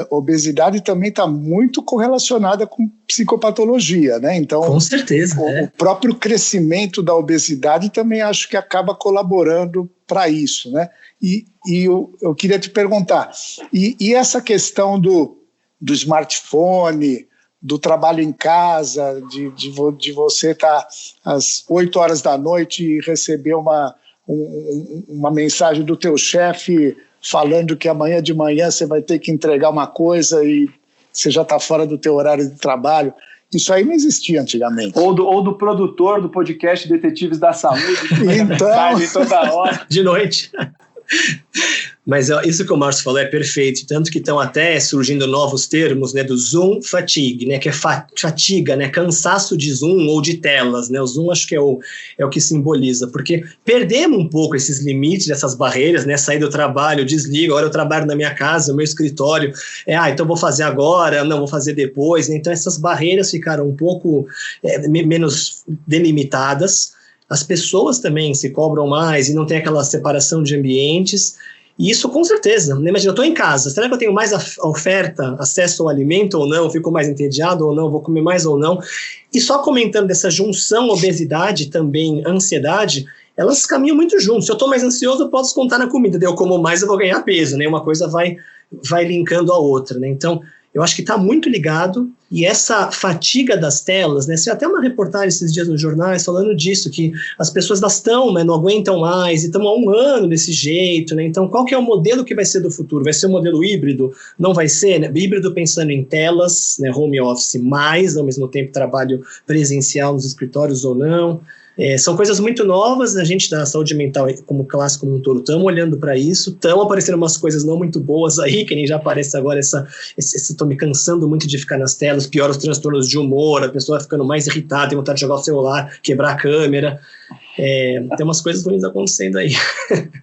obesidade também está muito correlacionada com psicopatologia, né? Então, com certeza. O próprio crescimento da obesidade também acho que acaba colaborando para isso, né? E eu queria te perguntar, e essa questão do smartphone, do trabalho em casa, de você estar às 8 horas da noite e receber uma mensagem do teu chefe falando que amanhã de manhã você vai ter que entregar uma coisa e você já está fora do teu horário de trabalho. Isso aí não existia antigamente. Ou do produtor do podcast Detetives da Saúde. Então... toda hora. De noite. Mas isso que o Márcio falou é perfeito, tanto que estão até surgindo novos termos, né, do Zoom fatigue, né, que é fatiga, né, cansaço de Zoom ou de telas, né, o Zoom acho que é o que simboliza, porque perdemos um pouco esses limites, essas barreiras, né, sair do trabalho, desligo, agora eu trabalho na minha casa, no meu escritório, então vou fazer agora, não, vou fazer depois, né, então essas barreiras ficaram um pouco menos delimitadas, as pessoas também se cobram mais e não tem aquela separação de ambientes. E isso com certeza, né? Imagina, eu estou em casa, será que eu tenho mais oferta, acesso ao alimento ou não? Eu fico mais entediado ou não? Vou comer mais ou não? E só comentando dessa junção obesidade também ansiedade, elas caminham muito juntos. Se eu estou mais ansioso, eu posso descontar na comida. Daí eu como mais, eu vou ganhar peso, né? Uma coisa vai linkando a outra, né? Então, eu acho que está muito ligado, e essa fatiga das telas, né, se até uma reportagem esses dias nos jornais falando disso, que as pessoas né, não aguentam mais, e estão há um ano desse jeito, né, então qual que é o modelo que vai ser do futuro? Vai ser um modelo híbrido? Não vai ser, né, híbrido pensando em telas, né, home office mais, ao mesmo tempo trabalho presencial nos escritórios ou não. São coisas muito novas, a gente da saúde mental como classe como um todo estamos olhando para isso, estão aparecendo umas coisas não muito boas aí, que nem já aparece agora estou me cansando muito de ficar nas telas, piora os transtornos de humor, a pessoa vai ficando mais irritada, tem vontade de jogar o celular, quebrar a câmera, tem umas coisas ruins acontecendo aí.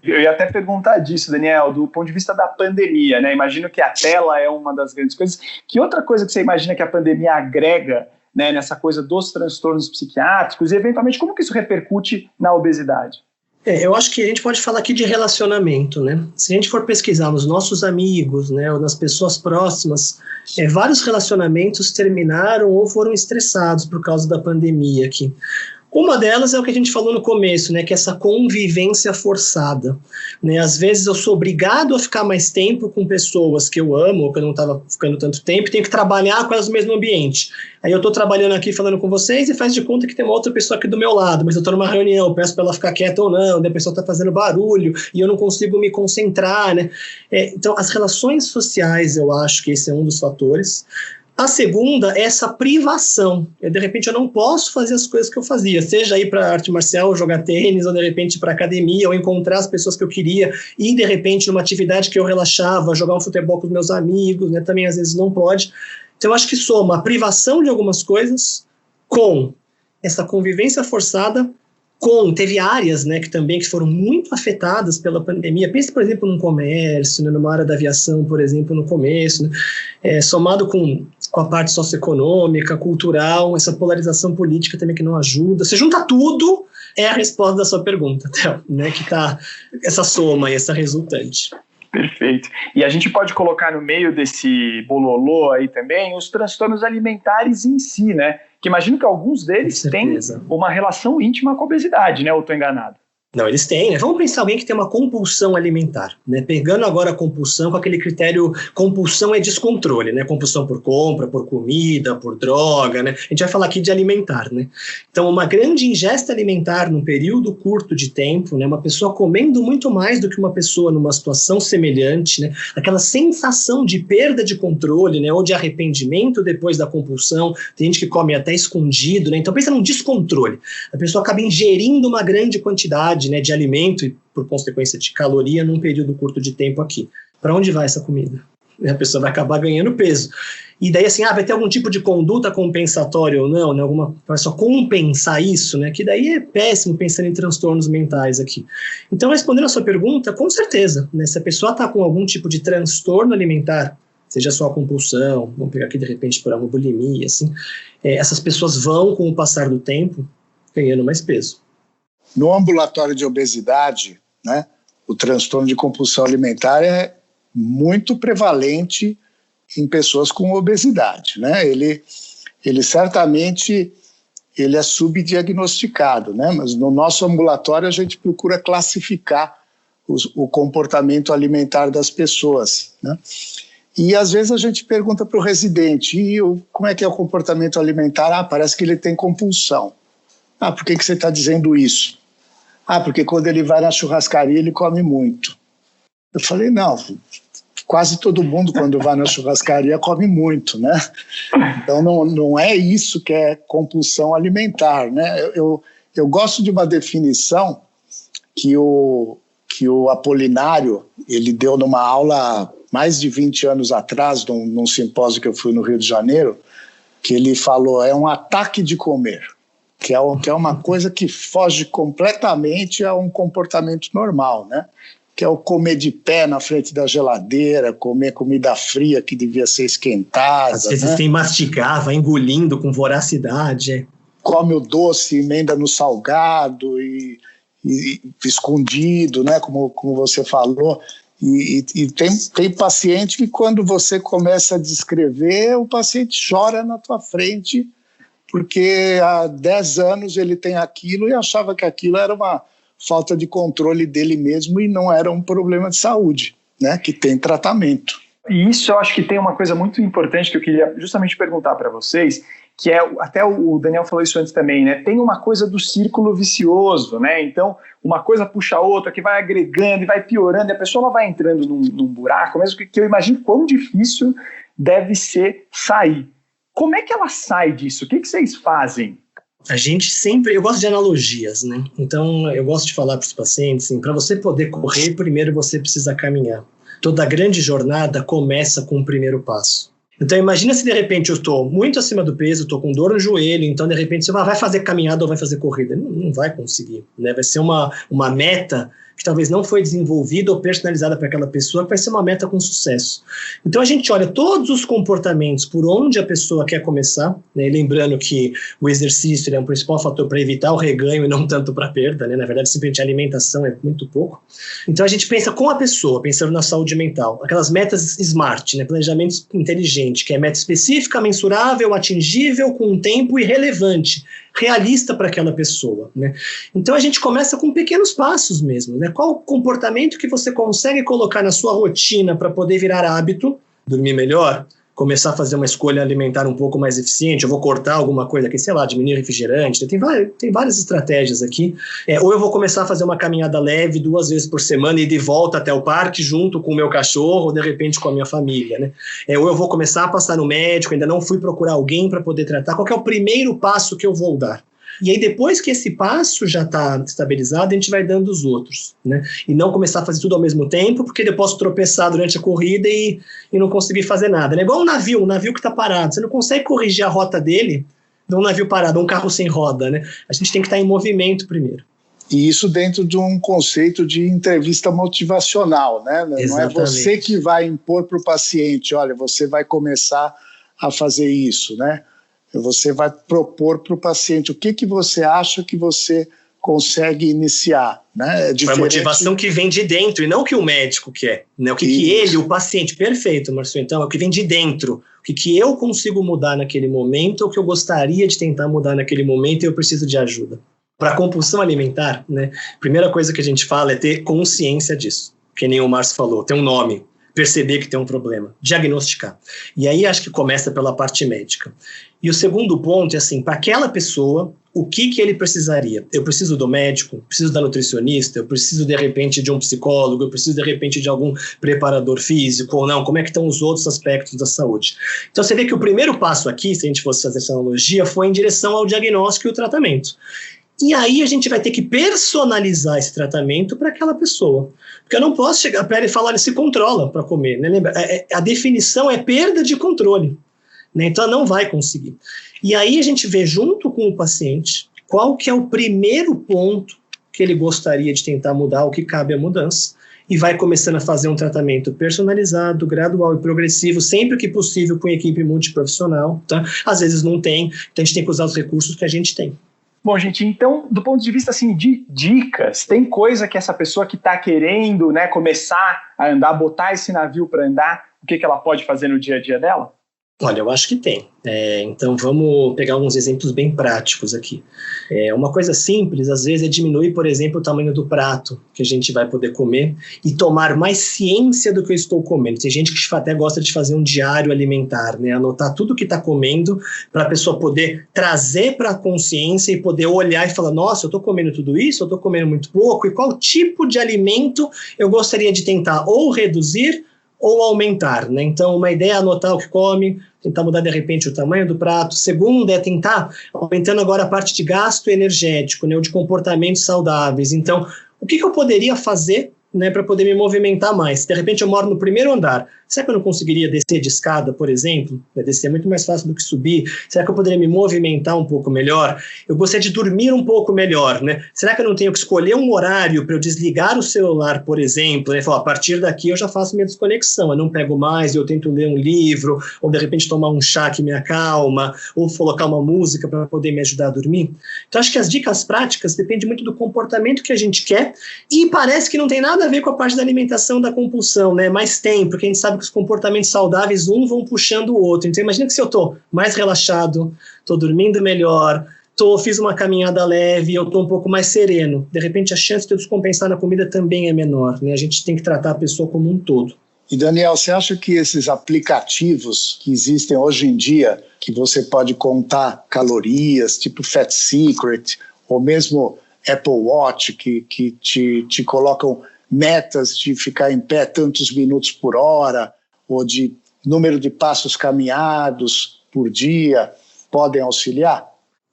Eu ia até perguntar disso, Daniel, do ponto de vista da pandemia, né? Imagino que a tela é uma das grandes coisas. Que outra coisa que você imagina que a pandemia agrega, né, nessa coisa dos transtornos psiquiátricos e, eventualmente, como que isso repercute na obesidade? Eu acho que a gente pode falar aqui de relacionamento, né? Se a gente for pesquisar nos nossos amigos, né, ou nas pessoas próximas, vários relacionamentos terminaram ou foram estressados por causa da pandemia aqui. Uma delas é o que a gente falou no começo, né, que é essa convivência forçada, né? Às vezes eu sou obrigado a ficar mais tempo com pessoas que eu amo, ou que eu não estava ficando tanto tempo, e tenho que trabalhar com elas no mesmo ambiente. Aí eu estou trabalhando aqui falando com vocês e faz de conta que tem uma outra pessoa aqui do meu lado, mas eu estou numa reunião, peço para ela ficar quieta ou não, daí a pessoa está fazendo barulho e eu não consigo me concentrar, né? Então, as relações sociais, eu acho que esse é um dos fatores. A segunda é essa privação. De repente eu não posso fazer as coisas que eu fazia, seja ir para arte marcial, jogar tênis, ou de repente para academia, ou encontrar as pessoas que eu queria, e de repente numa atividade que eu relaxava, jogar um futebol com os meus amigos, né, também às vezes não pode. Então eu acho que soma a privação de algumas coisas com essa convivência forçada, teve áreas, né, que foram muito afetadas pela pandemia, pensa, por exemplo, no comércio, né, numa área da aviação, por exemplo, no começo, né, somado com a parte socioeconômica, cultural, essa polarização política também que não ajuda. Você junta tudo, é a resposta da sua pergunta, Théo, né, que está essa soma e essa resultante. Perfeito. E a gente pode colocar no meio desse bololô aí também os transtornos alimentares em si, né? Que imagino que alguns deles têm uma relação íntima com a obesidade, né? Ou estou enganado? Não, eles têm, né? Vamos pensar alguém que tem uma compulsão alimentar, né? Pegando agora a compulsão com aquele critério, compulsão é descontrole, né? Compulsão por compra, por comida, por droga, né? A gente vai falar aqui de alimentar, né? Então, uma grande ingesta alimentar num período curto de tempo, né? Uma pessoa comendo muito mais do que uma pessoa numa situação semelhante, né? Aquela sensação de perda de controle, né? Ou de arrependimento depois da compulsão. Tem gente que come até escondido, né? Então, pensa num descontrole. A pessoa acaba ingerindo uma grande quantidade, né, de alimento e, por consequência, de caloria num período curto de tempo aqui. Para onde vai essa comida? A pessoa vai acabar ganhando peso. E daí, assim, vai ter algum tipo de conduta compensatória ou não, né? Vai só compensar isso, né? Que daí é péssimo pensando em transtornos mentais aqui. Então, respondendo a sua pergunta, com certeza, né? Se a pessoa está com algum tipo de transtorno alimentar, seja só a compulsão, vamos pegar aqui de repente por uma bulimia, assim, essas pessoas vão, com o passar do tempo, ganhando mais peso. No ambulatório de obesidade, né, o transtorno de compulsão alimentar é muito prevalente em pessoas com obesidade, né? Ele certamente é subdiagnosticado, né? Mas no nosso ambulatório a gente procura classificar o comportamento alimentar das pessoas, né? E às vezes a gente pergunta para o residente, como é que é o comportamento alimentar? Parece que ele tem compulsão. Por que você está dizendo isso? Porque quando ele vai na churrascaria ele come muito. Eu falei, não, quase todo mundo quando vai na churrascaria come muito, né? Então não é isso que é compulsão alimentar, né? Eu gosto de uma definição que que o Apolinário, ele deu numa aula mais de 20 anos atrás, num simpósio que eu fui no Rio de Janeiro, que ele falou, é um ataque de comer, que é uma coisa que foge completamente a um comportamento normal, né? Que é o comer de pé na frente da geladeira, comer comida fria que devia ser esquentada. Às vezes sem mastigar, vai engolindo com voracidade. Come o doce, emenda no salgado e escondido, né? Como você falou. E tem paciente que quando você começa a descrever, o paciente chora na tua frente, porque há 10 anos ele tem aquilo e achava que aquilo era uma falta de controle dele mesmo e não era um problema de saúde, né, que tem tratamento. E isso eu acho que tem uma coisa muito importante que eu queria justamente perguntar para vocês, que é, até o Daniel falou isso antes também, né, tem uma coisa do círculo vicioso, né, então uma coisa puxa a outra, que vai agregando e vai piorando, e a pessoa ela vai entrando num buraco, mesmo que eu imagino quão difícil deve ser sair. Como é que ela sai disso? O que vocês fazem? A gente sempre... Eu gosto de analogias, né? Então, eu gosto de falar para os pacientes, assim, para você poder correr, primeiro você precisa caminhar. Toda grande jornada começa com o primeiro passo. Então, imagina se de repente eu estou muito acima do peso, estou com dor no joelho, então de repente você vai fazer caminhada ou vai fazer corrida. Não vai conseguir, né? Vai ser uma meta que talvez não foi desenvolvida ou personalizada para aquela pessoa, que vai ser uma meta com sucesso. Então a gente olha todos os comportamentos por onde a pessoa quer começar, né? Lembrando que o exercício é um principal fator para evitar o reganho e não tanto para a perda, né? Na verdade, simplesmente a alimentação é muito pouco. Então a gente pensa com a pessoa, pensando na saúde mental, aquelas metas SMART, né? Planejamento inteligente, que é meta específica, mensurável, atingível, com um tempo e relevante, realista para aquela pessoa, né? Então a gente começa com pequenos passos mesmo, né? Qual o comportamento que você consegue colocar na sua rotina para poder virar hábito, dormir melhor, começar a fazer uma escolha alimentar um pouco mais eficiente, eu vou cortar alguma coisa aqui, sei lá, diminuir refrigerante, tem várias estratégias aqui, ou eu vou começar a fazer uma caminhada leve 2 vezes por semana e ir de volta até o parque junto com o meu cachorro, ou de repente com a minha família, né? Ou eu vou começar a passar no médico, ainda não fui procurar alguém para poder tratar, qual que é o primeiro passo que eu vou dar? E aí depois que esse passo já está estabilizado, a gente vai dando os outros, né? E não começar a fazer tudo ao mesmo tempo, porque eu posso tropeçar durante a corrida e não conseguir fazer nada, né? Igual um navio que está parado, você não consegue corrigir a rota dele de um navio parado, um carro sem roda, né? A gente tem que estar em movimento primeiro. E isso dentro de um conceito de entrevista motivacional, né? Exatamente. Não é você que vai impor para o paciente, olha, você vai começar a fazer isso, né? Você vai propor para o paciente o que você acha que você consegue iniciar, né? É a motivação que vem de dentro e não o que o médico quer, né? O que ele, o paciente, perfeito, Márcio, então é o que vem de dentro, o que eu consigo mudar naquele momento, ou o que eu gostaria de tentar mudar naquele momento e eu preciso de ajuda. Para a compulsão alimentar, né? A primeira coisa que a gente fala é ter consciência disso, que nem o Márcio falou, ter um nome, perceber que tem um problema, diagnosticar. E aí acho que começa pela parte médica. E o segundo ponto é assim, para aquela pessoa, o que ele precisaria? Eu preciso do médico, preciso da nutricionista, eu preciso de repente de um psicólogo, eu preciso de repente de algum preparador físico ou não, como é que estão os outros aspectos da saúde? Então você vê que o primeiro passo aqui, se a gente fosse fazer essa analogia, foi em direção ao diagnóstico e o tratamento. E aí a gente vai ter que personalizar esse tratamento para aquela pessoa. Porque eu não posso chegar para ela e falar, olha, se controla para comer, né? Lembra? A definição é perda de controle, né? Então ela não vai conseguir. E aí a gente vê junto com o paciente qual que é o primeiro ponto que ele gostaria de tentar mudar, o que cabe à mudança, e vai começando a fazer um tratamento personalizado, gradual e progressivo, sempre que possível com equipe multiprofissional, tá? Às vezes não tem, então a gente tem que usar os recursos que a gente tem. Bom, gente, então, do ponto de vista assim, de dicas, tem coisa que essa pessoa que está querendo, né, começar a andar, botar esse navio para andar, o que ela pode fazer no dia a dia dela? Olha, eu acho que tem. Então, vamos pegar alguns exemplos bem práticos aqui. Uma coisa simples, às vezes, é diminuir, por exemplo, o tamanho do prato que a gente vai poder comer e tomar mais ciência do que eu estou comendo. Tem gente que até gosta de fazer um diário alimentar, né? Anotar tudo que está comendo para a pessoa poder trazer para a consciência e poder olhar e falar, nossa, eu estou comendo tudo isso, eu estou comendo muito pouco, e qual tipo de alimento eu gostaria de tentar ou reduzir ou aumentar, né? Então, uma ideia é anotar o que come, tentar mudar de repente o tamanho do prato. Segunda é tentar, aumentando agora a parte de gasto energético, né? Ou de comportamentos saudáveis. Então, o que eu poderia fazer, né, para poder me movimentar mais. De repente eu moro no primeiro andar. Será que eu não conseguiria descer de escada, por exemplo? Vai descer muito mais fácil do que subir. Será que eu poderia me movimentar um pouco melhor? Eu gostaria de dormir um pouco melhor, né? Será que eu não tenho que escolher um horário para eu desligar o celular, por exemplo? Né? Falar, a partir daqui eu já faço minha desconexão, eu não pego mais, eu tento ler um livro, ou de repente tomar um chá que me acalma, ou colocar uma música para poder me ajudar a dormir. Então acho que as dicas práticas dependem muito do comportamento que a gente quer, e parece que não tem nada a ver com a parte da alimentação, da compulsão, né? Mas tem, porque a gente sabe que os comportamentos saudáveis, um vão puxando o outro. Então imagina que se eu estou mais relaxado, estou dormindo melhor, fiz uma caminhada leve, eu estou um pouco mais sereno. De repente a chance de eu descompensar na comida também é menor, né? A gente tem que tratar a pessoa como um todo. E Daniel, você acha que esses aplicativos que existem hoje em dia, que você pode contar calorias, tipo Fat Secret, ou mesmo Apple Watch, que te colocam metas de ficar em pé tantos minutos por hora, ou de número de passos caminhados por dia, podem auxiliar?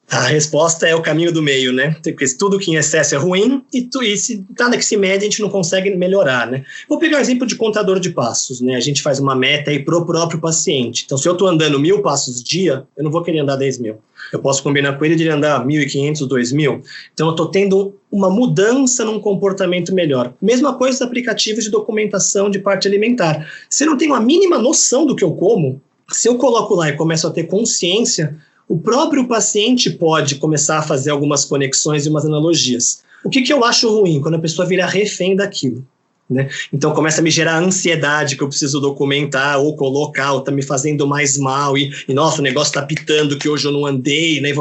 A resposta é o caminho do meio, né? Porque tudo que em excesso é ruim e se nada que se mede a gente não consegue melhorar, né? Vou pegar o exemplo de contador de passos, né? A gente faz uma meta aí pro próprio paciente. Então, se eu estou andando 1.000 passos dia, eu não vou querer andar 10.000. Eu posso combinar com ele de andar 1.500, 2.000. Então, eu estou tendo uma mudança num comportamento melhor. Mesma coisa dos aplicativos de documentação de parte alimentar. Se eu não tenho a mínima noção do que eu como, se eu coloco lá e começo a ter consciência, o próprio paciente pode começar a fazer algumas conexões e umas analogias. O que eu acho ruim? Quando a pessoa vira refém daquilo, né? Então começa a me gerar ansiedade que eu preciso documentar ou colocar, ou está me fazendo mais mal, e nossa, o negócio está pitando que hoje eu não andei, né?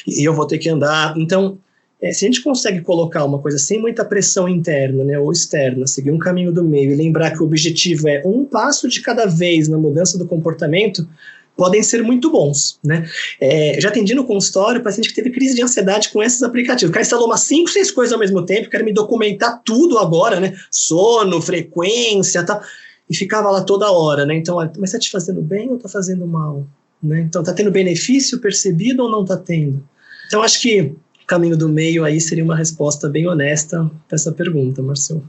E eu vou ter que andar. Então, se a gente consegue colocar uma coisa sem muita pressão interna, né, ou externa, seguir um caminho do meio e lembrar que o objetivo é um passo de cada vez na mudança do comportamento, podem ser muito bons, né? Já atendi no consultório paciente que teve crise de ansiedade com esses aplicativos. O cara instalou umas 5, 6 coisas ao mesmo tempo, quero me documentar tudo agora, né? Sono, frequência, tal. E ficava lá toda hora, né? Então, mas tá te fazendo bem ou tá fazendo mal? Né? Então, tá tendo benefício percebido ou não tá tendo? Então, acho que o caminho do meio aí seria uma resposta bem honesta para essa pergunta, Marcelo.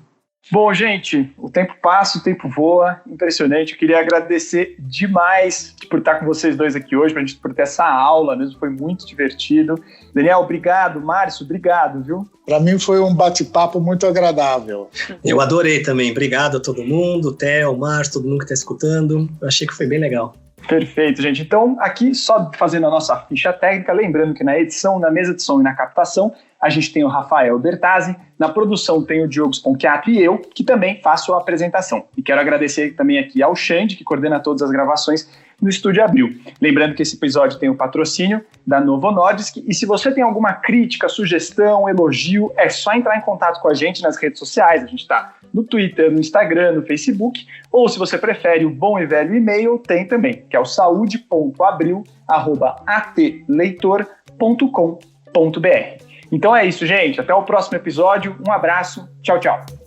Bom, gente, o tempo passa, o tempo voa, impressionante. Eu queria agradecer demais por estar com vocês dois aqui hoje, por ter essa aula mesmo, foi muito divertido. Daniel, obrigado. Márcio, obrigado, viu? Para mim foi um bate-papo muito agradável. Eu adorei também, obrigado a todo mundo, Theo, Márcio, todo mundo que está escutando. Eu achei que foi bem legal. Perfeito, gente. Então, aqui, só fazendo a nossa ficha técnica, lembrando que na edição, na mesa de som e na captação, a gente tem o Rafael Bertazzi, na produção tem o Diogo Sponchiato e eu, que também faço a apresentação. E quero agradecer também aqui ao Xande, que coordena todas as gravações no Estúdio Abril. Lembrando que esse episódio tem o patrocínio da Novo Nordisk, e se você tem alguma crítica, sugestão, elogio, é só entrar em contato com a gente nas redes sociais. A gente está no Twitter, no Instagram, no Facebook, ou se você prefere o bom e velho e-mail, tem também, que é o saude.abril@atleitor.com.br. Então é isso, gente. Até o próximo episódio. Um abraço. Tchau, tchau.